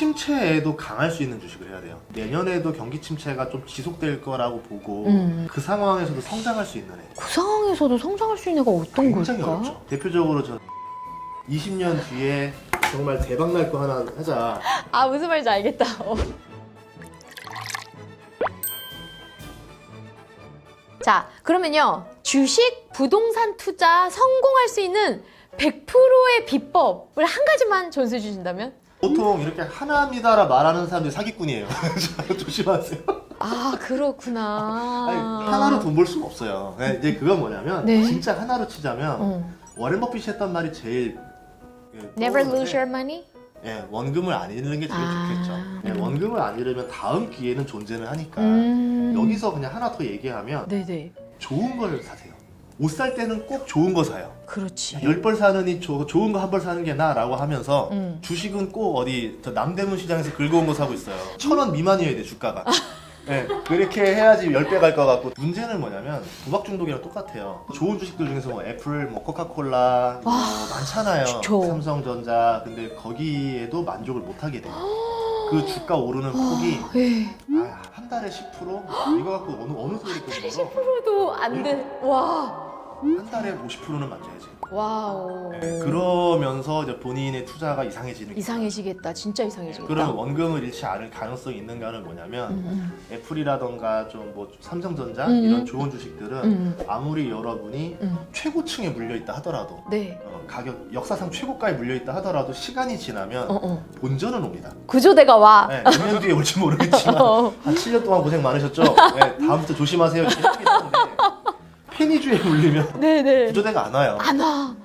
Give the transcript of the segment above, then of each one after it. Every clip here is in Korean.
침체에도 강할 수 있는 주식을 해야 돼요. 내년에도 경기 침체가 좀 지속될 거라고 보고 그 상황에서도 성장할 수 있는 애. 그 상황에서도 성장할 수 있는 애가 어떤 굉장히 걸까? 어렵죠. 대표적으로 저 20년 뒤에 정말 대박 날 거 하나 하자. 아, 무슨 말인지 알겠다. 자, 그러면요. 주식, 부동산 투자 성공할 수 있는 100%의 비법을 한 가지만 전수해 주신다면? 보통 이렇게 하나입니다라 말하는 사람들이 사기꾼이에요. 조심하세요. 아, 그렇구나. 아니, 하나로 돈 벌 수는 없어요. 이제 그건 뭐냐면 네. 진짜 하나로 치자면 워렌 버핏이 했던 말이 제일 Never 떠오르는데, lose your money? 예, 원금을 안 잃는 게 제일 좋겠죠. 예, 원금을 안 잃으면 다음 기회는 존재는 하니까 여기서 그냥 하나 더 얘기하면 네네. 좋은 걸 사세요. 옷 살 때는 꼭 좋은 거 사요. 그렇지. 10벌 사느니 좋은 거 한 벌 사는 게 나라고 하면서 음. 주식은 꼭 어디 저 남대문 시장에서 긁어온 거 사고 있어요. 1,000원 미만이어야 돼 주가가. 네, 그렇게 해야지 10배 갈 것 같고. 문제는 뭐냐면 도박 중독이랑 똑같아요. 좋은 주식들 중에서 뭐 애플, 뭐 코카콜라 뭐 많잖아요. 좋죠. 삼성전자. 근데 거기에도 만족을 못 하게 돼요. 그 주가 오르는 폭이 네. 한 달에 10% 이거 갖고 어느 소리 끊는 거로 10%도 안 돼. 와. 한 달에 50%는 만져야지. 와우. 네, 그러면서 이제 본인의 투자가 이상해지는 거예요. 이상해지겠다. 진짜 이상해지겠다. 그러면 원금을 잃지 않을 가능성이 있는가는 뭐냐면 애플이라던가 좀 뭐 삼성전자 이런 좋은 주식들은 아무리 여러분이 최고층에 물려있다 하더라도 네. 가격 역사상 최고가에 물려있다 하더라도 시간이 지나면 본전은 옵니다. 구조대가 와. 네, 몇 년 뒤에 올지 모르겠지만 한 7년 동안 고생 많으셨죠? 네, 다음부터 조심하세요 이렇게 해주긴 하는데 페니주에 물리면 네네. 구조대가 안 와요. 안 와.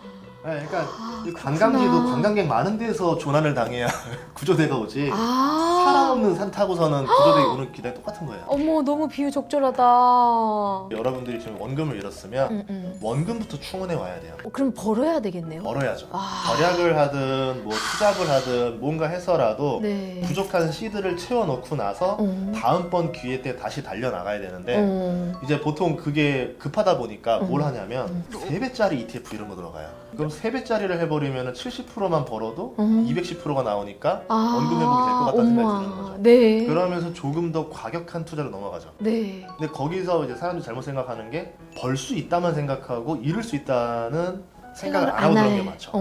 네, 그러니까 이 관광지도 관광객 많은 데서 조난을 당해야 구조대가 오지. 사람 없는 산 타고서는 구조대가 오는 기다려 똑같은 거예요. 어머, 너무 비유 적절하다. 여러분들이 지금 원금을 잃었으면 원금부터 충원해 와야 돼요. 그럼 벌어야 되겠네요. 벌어야죠. 절약을 하든 뭐 투잡을 하든 뭔가 해서라도 네. 부족한 씨드를 채워놓고 나서 다음번 기회 때 다시 달려나가야 되는데 이제 보통 그게 급하다 보니까 뭘 하냐면 3배짜리 ETF 이런 거 들어가요. 그럼 3배짜리를 해버리면 70%만 벌어도 210%가 나오니까 원금 회복이 될 것 같다는 생각이 드는 거죠. 네. 그러면서 조금 더 과격한 투자로 넘어가죠. 네. 근데 거기서 이제 사람들이 잘못 생각하는 게 벌 수 있다만 생각하고 잃을 수 있다는 생각을 안 하고 들어간 게 많죠.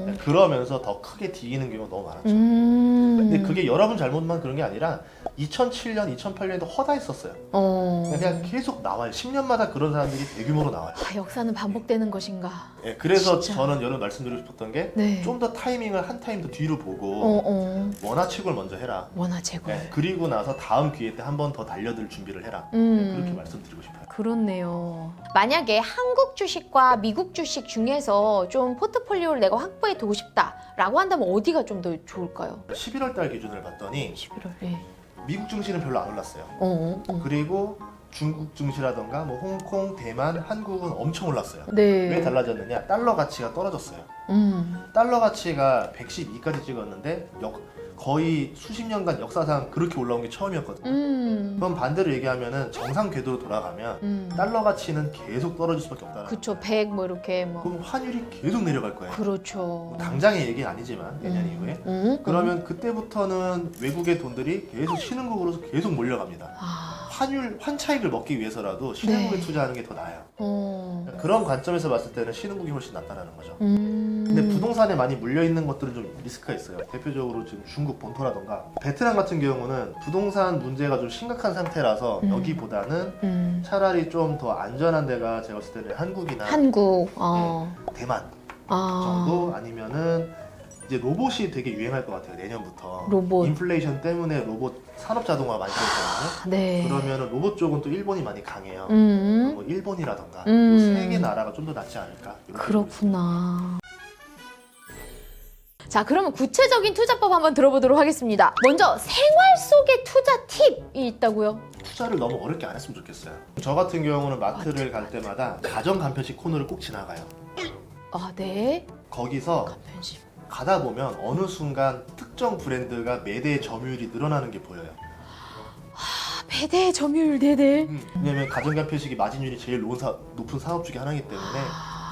네, 그러면서 더 크게 뒤기는 경우가 너무 많았죠. 근데 그게 여러분 잘못만 그런 게 아니라 2007년, 2008년에도 허다했었어요. 그냥 계속 나와요. 10년마다 그런 사람들이 대규모로 나와요. 역사는 반복되는 것인가. 네, 그래서 진짜. 저는 여러분 말씀드리고 싶었던 게 좀 더 네. 타이밍을 한 타임 더 뒤로 보고 원화책을 먼저 해라. 원화채굴. 네, 그리고 나서 다음 기회 때 한 번 더 달려들 준비를 해라. 네, 그렇게 말씀드리고 싶어요. 그렇네요. 만약에 한국 주식과 미국 주식 중에서 좀 포트폴리오를 내가 확보해 두고 싶다라고 한다면 어디가 좀 더 좋을까요? 11월 달 기준을 봤더니 11월에. 미국 증시는 별로 안 올랐어요. 그리고 중국 증시라던가 뭐 홍콩, 대만, 한국은 엄청 올랐어요. 네. 왜 달라졌느냐? 달러 가치가 떨어졌어요. 달러 가치가 112까지 찍었는데 거의 수십 년간 역사상 그렇게 올라온 게 처음이었거든요. 그럼 반대로 얘기하면은 정상 궤도로 돌아가면 달러 가치는 계속 떨어질 수밖에 없다는 그쵸. 100 뭐 이렇게 뭐. 그럼 환율이 계속 내려갈 거예요. 그렇죠. 뭐 당장의 얘기는 아니지만 내년 이후에 그러면 그때부터는 외국의 돈들이 계속 신흥국으로 계속 몰려갑니다. 환차익을 먹기 위해서라도 신흥국에 네. 투자하는 게 더 나아요. 그런 관점에서 봤을 때는 신흥국이 훨씬 낫다는 거죠. 음. 근데 부동산에 많이 물려있는 것들은 좀 리스크가 있어요. 대표적으로 지금 중국 본토라던가 베트남 같은 경우는 부동산 문제가 좀 심각한 상태라서 여기보다는 차라리 좀 더 안전한 데가 제가 봤을 때는 한국이나 한국. 대만 정도 아니면은 이제 로봇이 되게 유행할 것 같아요. 내년부터 로봇. 인플레이션 때문에 로봇 산업 자동화 많이 되거든요. 네. 그러면은 로봇 쪽은 또 일본이 많이 강해요. 뭐 일본이라던가 세 개 나라가 좀 더 낫지 않을까. 이런 그렇구나. 자, 그러면 구체적인 투자법 한번 들어보도록 하겠습니다. 먼저 생활 속의 투자 팁이 있다고요? 투자를 너무 어렵게 안 했으면 좋겠어요. 저 같은 경우는 마트를 갈 때마다 가정 간편식 코너를 꼭 지나가요. 아, 네. 거기서 간편식. 가다 보면 어느 순간 특정 브랜드가 매대 점유율이 늘어나는 게 보여요. 배대 점유율 네네. 왜냐면 가정 간편식이 마진율이 제일 높은 산업 중에 하나이기 때문에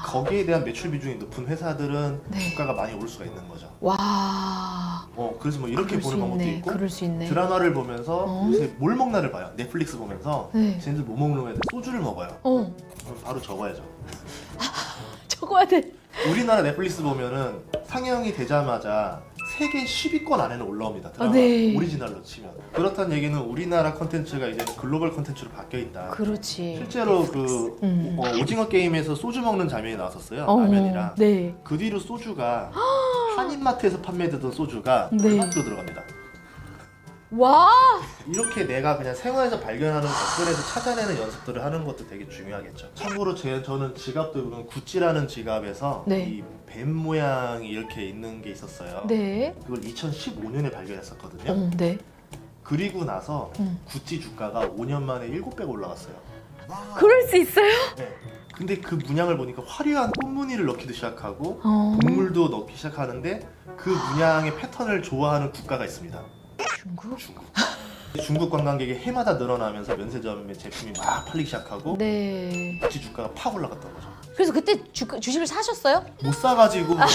거기에 대한 매출 비중이 높은 회사들은 네. 주가가 많이 오를 수가 있는 거죠. 와. 그래서 뭐 이렇게 보는 방법도 있고 그럴 수 있네. 드라마를 보면서 요새 뭘 먹나를 봐요. 넷플릭스 보면서 네. 쟤네들 뭐 먹는 거야? 소주를 먹어요. 그럼 바로 적어야죠. 적어야 돼. 우리나라 넷플릭스 보면은 상영이 되자마자 세계 10위권 안에는 올라옵니다. 드라마 네. 오리지널로 치면. 그렇다는 얘기는 우리나라 컨텐츠가 이제는 글로벌 컨텐츠로 바뀌어 있다. 그렇지. 실제로 그 오징어 게임에서 소주 먹는 장면이 나왔었어요. 어, 라면이랑. 네. 그 뒤로 소주가 한인마트에서 판매되던 소주가 네. 마트로 들어갑니다. 와. 이렇게 내가 그냥 생활에서 발견하는 것들에서 찾아내는 연습들을 하는 것도 되게 중요하겠죠. 참고로 저는 지갑도 보면 구찌라는 지갑에서 네. 이 뱀 모양이 이렇게 있는 게 있었어요. 네. 그걸 2015년에 발견했었거든요. 네. 그리고 나서 구찌 주가가 5년 만에 7배가 올라갔어요. 그럴 수 있어요? 네. 근데 그 문양을 보니까 화려한 꽃무늬를 넣기도 시작하고 어. 동물도 넣기 시작하는데 그 문양의 패턴을 좋아하는 국가가 있습니다. 중국? 중국 관광객이 해마다 늘어나면서 면세점의 제품이 막 팔리기 시작하고 네. 구찌 주가가 팍 올라갔던 거죠. 그래서 그때 주식을 사셨어요? 못 사가지고 그때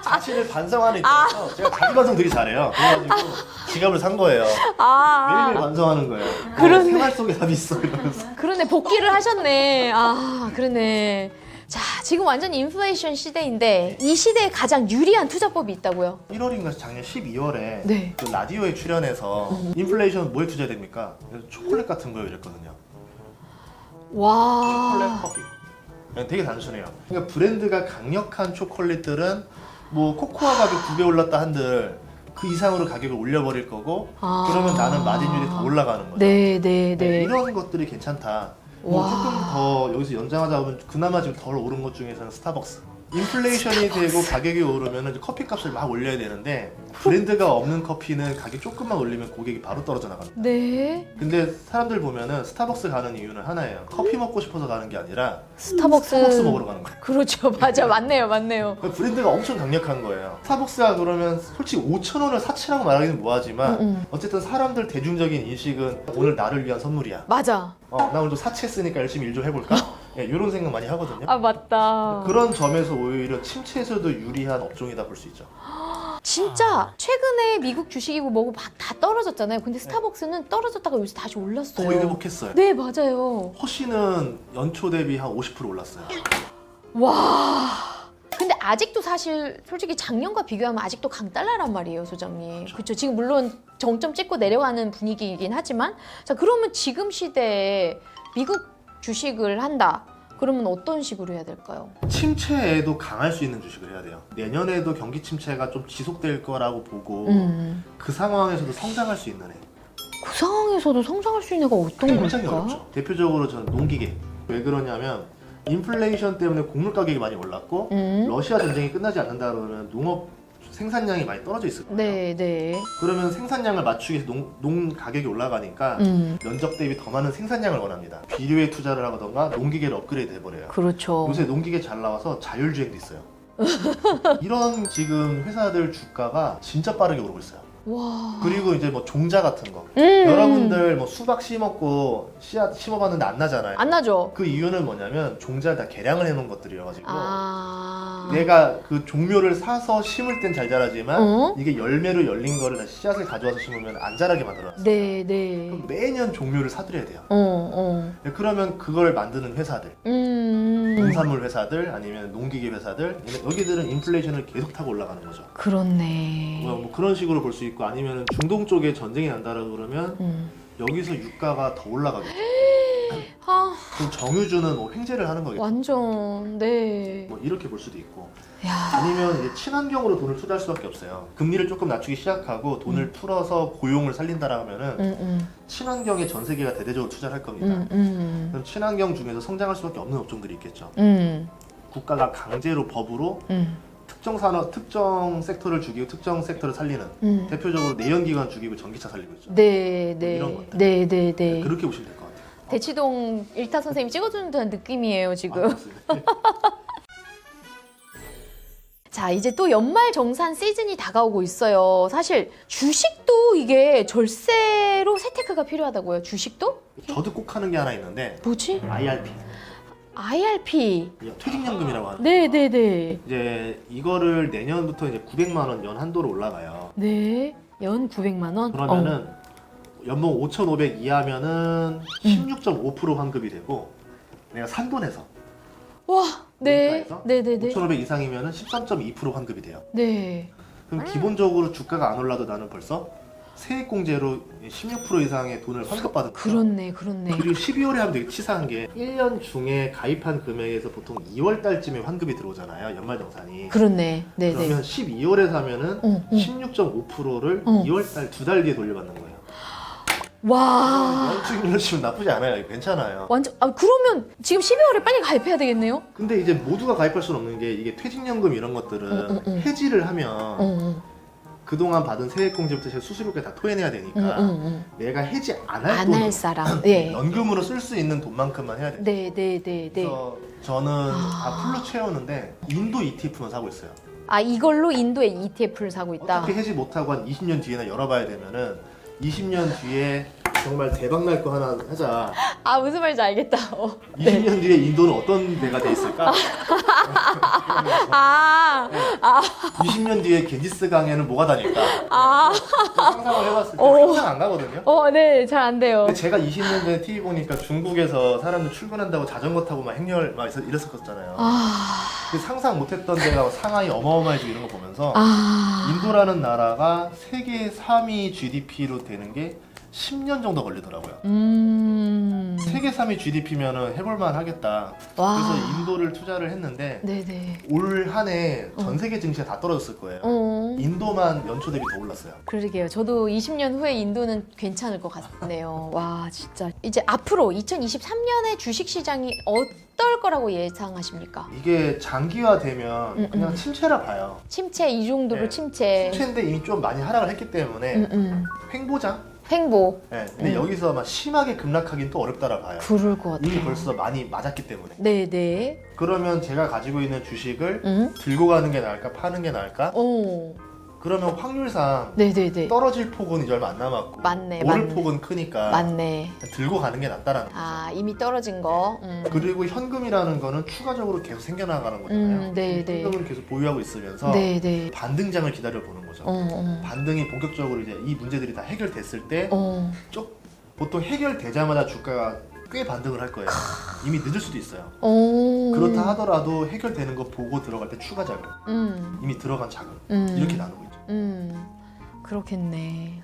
자신을 반성하는 입장에서 제가 자기 반성 되게 잘해요. 그래가지고 지갑을 산 거예요. 매일매일 반성하는 거예요. 그러네. 생활 속에 답이 있어 이러면서. 그러네, 복귀를 하셨네. 아, 그러네. 자, 지금 완전 인플레이션 시대인데 이 시대에 가장 유리한 투자법이 있다고요? 1월인가 작년 12월에 네. 그 라디오에 출연해서 인플레이션 뭐에 투자해야 됩니까? 그래서 초콜릿 같은 거요 이랬거든요. 와. 초콜릿 커피. 그냥 되게 단순해요. 그러니까 브랜드가 강력한 초콜릿들은 뭐 코코아 가격 2배 올랐다 한들 그 이상으로 가격을 올려버릴 거고 그러면 나는 마진율이 더 올라가는 거죠. 네. 이런 것들이 괜찮다. 뭐 와. 조금 더 여기서 연장하자 보면 그나마 지금 덜 오른 것 중에서는 스타벅스. 인플레이션이 되고 가격이 오르면 커피 값을 막 올려야 되는데 브랜드가 없는 커피는 가격 조금만 올리면 고객이 바로 떨어져 나갑니다. 네. 근데 사람들 보면은 스타벅스 가는 이유는 하나예요. 커피 먹고 싶어서 가는 게 아니라 스타벅스 먹으러 가는 거예요. 그렇죠. 맞아. 맞네요. 브랜드가 엄청 강력한 거예요. 스타벅스가 그러면 솔직히 5,000원을 사치라고 말하기는 뭐하지만 어쨌든 사람들 대중적인 인식은 오늘 나를 위한 선물이야. 맞아. 나 오늘 좀 사치했으니까 열심히 일 좀 해볼까? 이런 생각 많이 하거든요. 아, 맞다. 그런 점에서 오히려 침체에서도 유리한 업종이다 볼 수 있죠. 진짜 최근에 미국 주식이고 뭐고 막 다 떨어졌잖아요. 근데 스타벅스는 떨어졌다가 요새 다시 올랐어요. 거의 회복했어요. 네, 맞아요. 허쉬는 연초 대비 한 50% 올랐어요. 와. 근데 아직도 사실 솔직히 작년과 비교하면 아직도 강달러란 말이에요, 소장님. 그렇죠. 지금 물론 정점 찍고 내려가는 분위기이긴 하지만 자, 그러면 지금 시대에 미국 주식을 한다. 그러면 어떤 식으로 해야 될까요? 침체에도 강할 수 있는 주식을 해야 돼요. 내년에도 경기 침체가 좀 지속될 거라고 보고 그 상황에서도 성장할 수 있는 애. 그 상황에서도 성장할 수 있는 애가 어떤 굉장히 걸까? 어렵죠. 대표적으로 저는 농기계. 왜 그러냐면 인플레이션 때문에 곡물 가격이 많이 올랐고 러시아 전쟁이 끝나지 않는다 그러면 농업 생산량이 많이 떨어져 있을 거예요. 네. 그러면 생산량을 맞추기 위해서 농 가격이 올라가니까 면적 대비 더 많은 생산량을 원합니다. 비료에 투자를 하거나 농기계를 업그레이드 해버려요. 그렇죠. 요새 농기계 잘 나와서 자율주행도 있어요. 이런 지금 회사들 주가가 진짜 빠르게 오르고 있어요. 와. 그리고 이제 뭐 종자 같은 거. 여러분들 뭐 수박 심었고 씨앗 심어봤는데 안 나잖아요. 안 나죠? 그 이유는 뭐냐면 종자를 다 개량을 해놓은 것들이어가지고 아. 내가 그 종묘를 사서 심을 땐 잘 자라지만 이게 열매로 열린 거를 다시 씨앗을 가져와서 심으면 안 자라게 만들어놨어요. 네. 그럼 매년 종묘를 사들여야 돼요. 네, 그러면 그걸 만드는 회사들, 농산물 회사들 아니면 농기계 회사들 여기들은 인플레이션을 계속 타고 올라가는 거죠. 그렇네. 뭐 그런 식으로 볼 수 있고 아니면 중동 쪽에 전쟁이 난다라고 그러면 여기서 유가가 더 올라가겠죠. 아, 그럼 정유주는 뭐 횡재를 하는 거겠죠. 완전 네. 뭐 이렇게 볼 수도 있고 야. 아니면 이제 친환경으로 돈을 투자할 수밖에 없어요. 금리를 조금 낮추기 시작하고 돈을 풀어서 고용을 살린다라 하면은 친환경에 전 세계가 대대적으로 투자를 할 겁니다. 그럼 친환경 중에서 성장할 수밖에 없는 업종들이 있겠죠. 국가가 강제로 법으로 특정 산업, 특정 섹터를 죽이고 특정 섹터를 살리는 대표적으로 내연기관 죽이고 전기차 살리고 있죠. 네. 이런 것들. 네. 그렇게 보시면 될 것 같아요. 대치동 일타 선생님 찍어주는 듯한 느낌이에요 지금. 맞습니다. 자, 이제 또 연말 정산 시즌이 다가오고 있어요. 사실 주식도 이게 절세로 세테크가 필요하다고요. 주식도? 저도 꼭 하는 게 하나 있는데 뭐지? IRP. IRP. 퇴직연금이라고 하는. 네네네. 이제 이거를 내년부터 이제 900만 원 연 한도로 올라가요. 네. 연 900만 원? 그러면은 연봉 5,500 이하면은 16.5% 환급이 되고 내가 산돈에서 와, 네. 물가에서 네네네. 5,500 이상이면은 13.2% 환급이 돼요. 네. 그럼 기본적으로 주가가 안 올라도 나는 벌써 세액공제로 16% 이상의 돈을 환급받은 거예요. 그렇네. 그리고 12월에 하면 되게 치사한 게 1년 중에 가입한 금액에서 보통 2월 달쯤에 환급이 들어오잖아요. 연말정산이. 그렇네. 네네. 그러면 12월에서 하면은 16.5%를 2월 달 2달 뒤에 돌려받는 거예요. 와. 연수익률로 치면 나쁘지 않아요. 이거 괜찮아요. 완전, 그러면 지금 12월에 빨리 가입해야 되겠네요? 근데 이제 모두가 가입할 수는 없는 게 이게 퇴직연금 이런 것들은 해지를 하면 그동안 받은 세액공제부터 제 수수료까지 다 토해내야 되니까 내가 해지 안 할 안 돈 할 사람. 네. 연금으로 쓸 수 있는 돈만큼만 해야 돼요. 네네네. 그래서 저는 다 풀로 채우는데 인도 ETF만 사고 있어요. 아, 이걸로 인도의 ETF를 사고 있다. 어차피 해지 못하고 한 20년 뒤에나 열어봐야 되면은 20년 뒤에 정말 대박 날 거 하나 하자. 아, 무슨 말인지 알겠다. 20년 뒤에 인도는 어떤 데가 돼 있을까? 아, 20년 뒤에 겐지스 강에는 뭐가 다닐까? 상상을 해봤을 때 상상 안 가거든요. 네, 잘 안 돼요. 근데 제가 20년 전에 TV 보니까 중국에서 사람들 출근한다고 자전거 타고 막 행렬 막 이랬었잖아요. 근데 상상 못했던 데가 상하이 어마어마해지고 이런 거 보면서 인도라는 나라가 세계 3위 GDP로 되는 게 10년 정도 걸리더라고요. 세계 3위 GDP면은 해볼만 하겠다. 와. 그래서 인도를 투자를 했는데 네네. 올 한 해 전 세계 증시가 다 떨어졌을 거예요. 인도만 연초 대비 더 올랐어요. 그러게요. 저도 20년 후에 인도는 괜찮을 것 같네요. 와, 진짜. 이제 앞으로 2023년에 주식시장이 어떨 거라고 예상하십니까? 이게 장기화되면 그냥 침체라 봐요. 침체, 이 정도로 네. 침체. 침체인데 이미 좀 많이 하락을 했기 때문에 횡보장? 횡보. 네. 근데 여기서 막 심하게 급락하긴 또 어렵다라 봐요. 그럴 것 같아요. 이미 벌써 많이 맞았기 때문에. 네네. 그러면 제가 가지고 있는 주식을 들고 가는 게 나을까 파는 게 나을까? 그러면 확률상 네네네. 떨어질 폭은 이제 얼마 안 남았고 맞네, 오를 맞네. 폭은 크니까 맞네. 들고 가는 게 낫다라는 거죠. 아, 이미 떨어진 거. 그리고 현금이라는 거는 추가적으로 계속 생겨나가는 거잖아요. 네네. 현금을 계속 보유하고 있으면서 네네. 반등장을 기다려 보는 거죠. 반등이 본격적으로 이제 이 문제들이 다 해결됐을 때 보통 해결되자마자 주가가 꽤 반등을 할 거예요. 이미 늦을 수도 있어요. 그렇다 하더라도 해결되는 거 보고 들어갈 때 추가 자금, 이미 들어간 자금 이렇게 나누고 있죠. 그렇겠네.